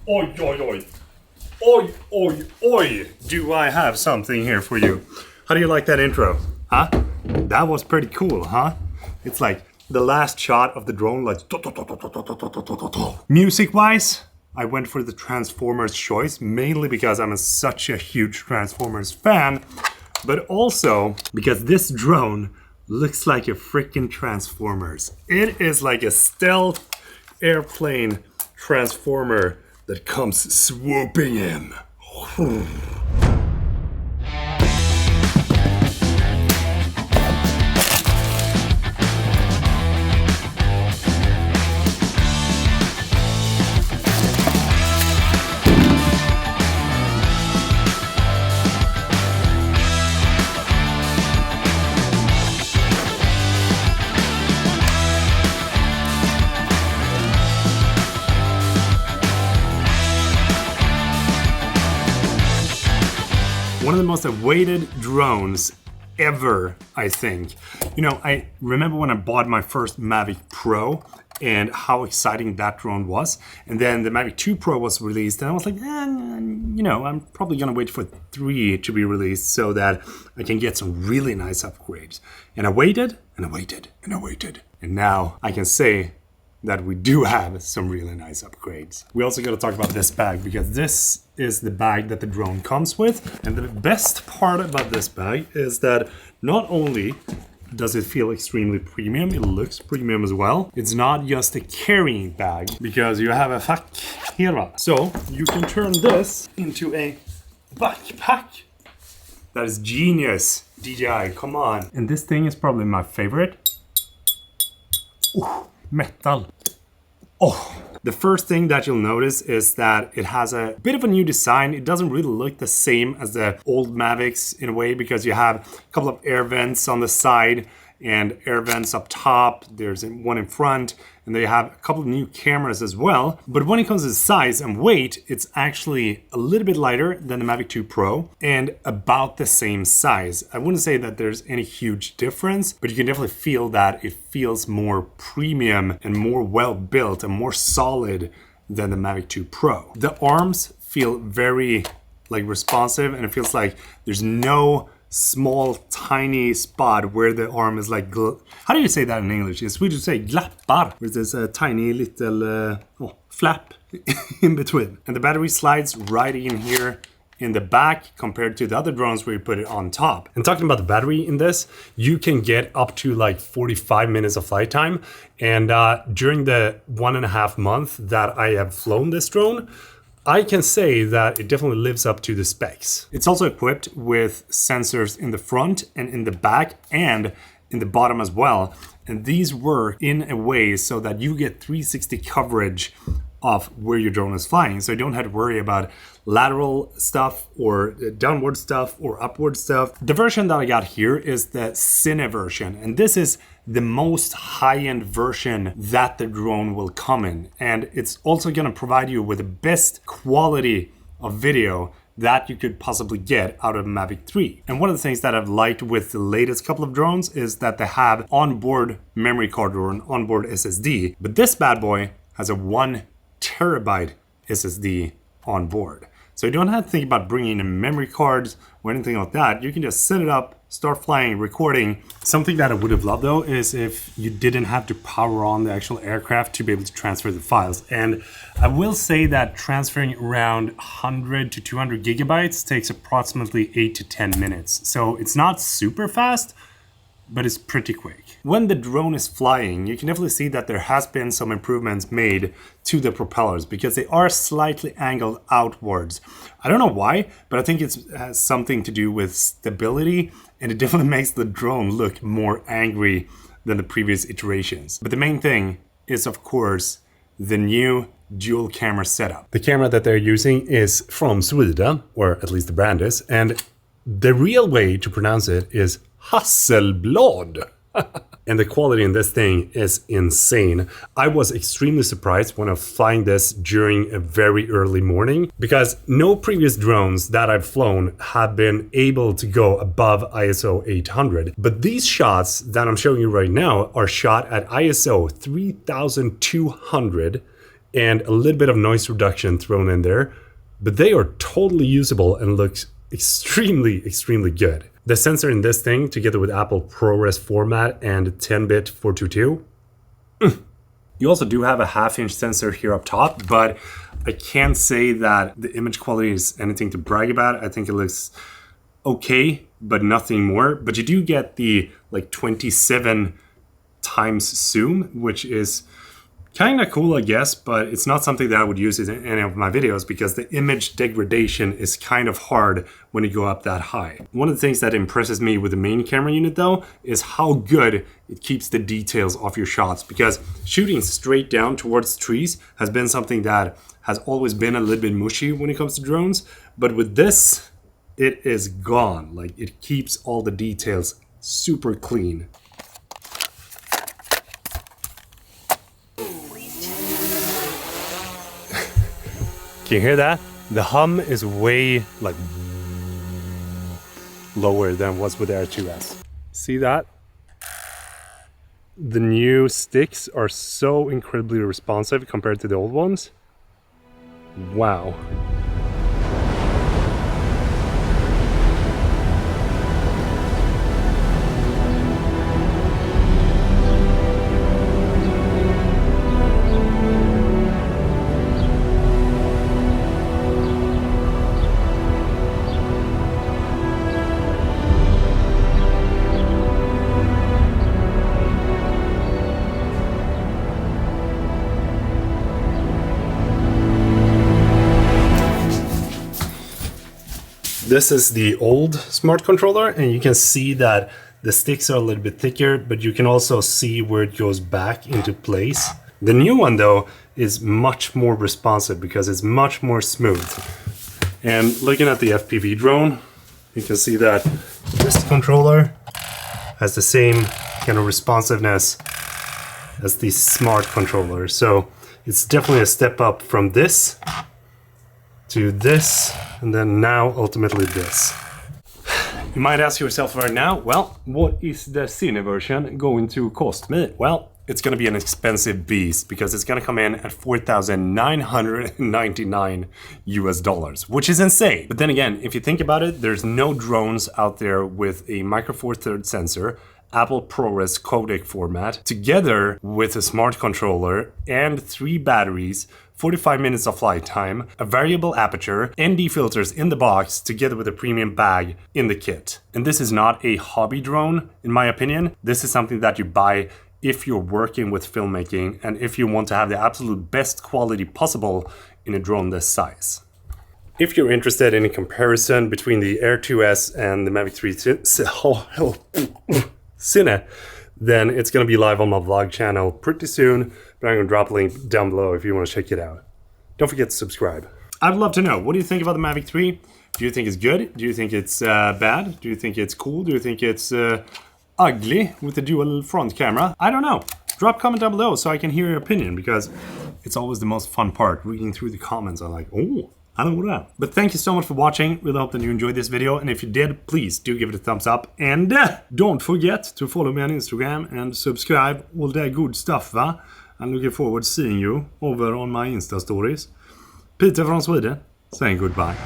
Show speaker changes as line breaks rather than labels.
Oi, oi, oi. Oi, oi, oi. Do I have something here for you? How do you like that intro? Huh? That was pretty cool, huh? It's like the last shot of the drone, like... Music-wise, I went for the Transformers choice, mainly because I'm such a huge Transformers fan, but also because this drone looks like a freaking Transformers. It is like a stealth airplane Transformer that comes swooping in. One of the most awaited drones ever, I think. You know, I remember when I bought my first Mavic Pro and how exciting that drone was. And then the Mavic 2 Pro was released and I was like, you know, I'm probably gonna wait for 3 to be released so that I can get some really nice upgrades. And I waited, and I waited, and I waited. And now I can say that we do have some really nice upgrades. We also gotta talk about this bag because this is the bag that the drone comes with. And the best part about this bag is that not only does it feel extremely premium, it looks premium as well. It's not just a carrying bag because you have a fack here. So you can turn this into a backpack. That is genius. DJI, come on. And this thing is probably my favorite. Ooh, metal. Oh, the first thing that you'll notice is that it has a bit of a new design. It doesn't really look the same as the old Mavics in a way because you have a couple of air vents on the side and air vents up top. There's one in front and they have a couple of new cameras as well. But when it comes to size and weight, it's actually a little bit lighter than the Mavic 2 Pro and about the same size. I wouldn't say that there's any huge difference, but you can definitely feel that it feels more premium and more well built and more solid than the Mavic 2 Pro. The arms feel very like responsive and it feels like there's no small tiny spot where the arm is like how do you say that in English? In Swedish you say glappar, where there's a tiny little flap in between. And the battery slides right in here in the back compared to the other drones where you put it on top. And talking about the battery in this, you can get up to like 45 minutes of flight time. And during the 1.5 months that I have flown this drone, I can say that it definitely lives up to the specs. It's also equipped with sensors in the front and in the back and in the bottom as well. And these work in a way so that you get 360 coverage of where your drone is flying. So you don't have to worry about lateral stuff or downward stuff or upward stuff. The version that I got here is the CINE version. And this is the most high-end version that the drone will come in. And it's also gonna provide you with the best quality of video that you could possibly get out of Mavic 3. And one of the things that I've liked with the latest couple of drones is that they have onboard memory card or an onboard SSD. But this bad boy has a 1 terabyte SSD on board. So you don't have to think about bringing in memory cards or anything like that. You can just set it up, start flying, recording. Something that I would have loved though is if you didn't have to power on the actual aircraft to be able to transfer the files. And I will say that transferring around 100 to 200 gigabytes takes approximately 8 to 10 minutes. So it's not super fast, but it's pretty quick. When the drone is flying, you can definitely see that there has been some improvements made to the propellers because they are slightly angled outwards. I don't know why, but I think it has something to do with stability, and it definitely makes the drone look more angry than the previous iterations. But the main thing is, of course, the new dual camera setup. The camera that they're using is from Sweden, or at least the brand is, and the real way to pronounce it is Hasselblad. And the quality in this thing is insane. I was extremely surprised when I was flying this during a very early morning because no previous drones that I've flown have been able to go above ISO 800. But these shots that I'm showing you right now are shot at ISO 3200 and a little bit of noise reduction thrown in there, but they are totally usable and looks extremely good. The sensor in this thing, together with Apple ProRes format and 10-bit 422. You also do have a 1/2-inch sensor here up top, but I can't say that the image quality is anything to brag about. I think it looks okay, but nothing more. But you do get the like 27 times zoom, which is kind of cool, I guess, but it's not something that I would use in any of my videos because the image degradation is kind of hard when you go up that high. One of the things that impresses me with the main camera unit though is how good it keeps the details of your shots, because shooting straight down towards trees has been something that has always been a little bit mushy when it comes to drones, but with this, it is gone. Like, it keeps all the details super clean. Can you hear that? The hum is way like lower than what's with the Air 2S. See that? The new sticks are so incredibly responsive compared to the old ones. Wow. This is the old smart controller, and you can see that the sticks are a little bit thicker, but you can also see where it goes back into place. The new one though is much more responsive because it's much more smooth. And looking at the FPV drone, you can see that this controller has the same kind of responsiveness as the smart controller. So it's definitely a step up from this to this, and then now ultimately this. You might ask yourself right now, well, what is the CINE version going to cost me? Well, it's going to be an expensive beast because it's going to come in at $4,999 US, which is insane. But then again, if you think about it, there's no drones out there with a micro four thirds sensor, Apple ProRes codec format, together with a smart controller and 3 batteries, 45 minutes of flight time, a variable aperture, ND filters in the box, together with a premium bag in the kit. And this is not a hobby drone, in my opinion. This is something that you buy if you're working with filmmaking and if you want to have the absolute best quality possible in a drone this size. If you're interested in a comparison between the Air 2S and the Mavic 3 CINE, then it's going to be live on my vlog channel pretty soon, but I'm going to drop a link down below if you want to check it out. Don't forget to subscribe. I'd love to know, what do you think about the Mavic 3? Do you think it's good? Do you think it's bad? Do you think it's cool? Do you think it's ugly with the dual front camera? I don't know. Drop a comment down below so I can hear your opinion, because it's always the most fun part, reading through the comments. I'm like, oh, I don't know that. But thank you so much for watching. Really hope that you enjoyed this video. And if you did, please do give it a thumbs up. And don't forget to follow me on Instagram and subscribe. All that good stuff, va? I'm looking forward to seeing you over on my Insta stories. Peter from Sweden saying goodbye.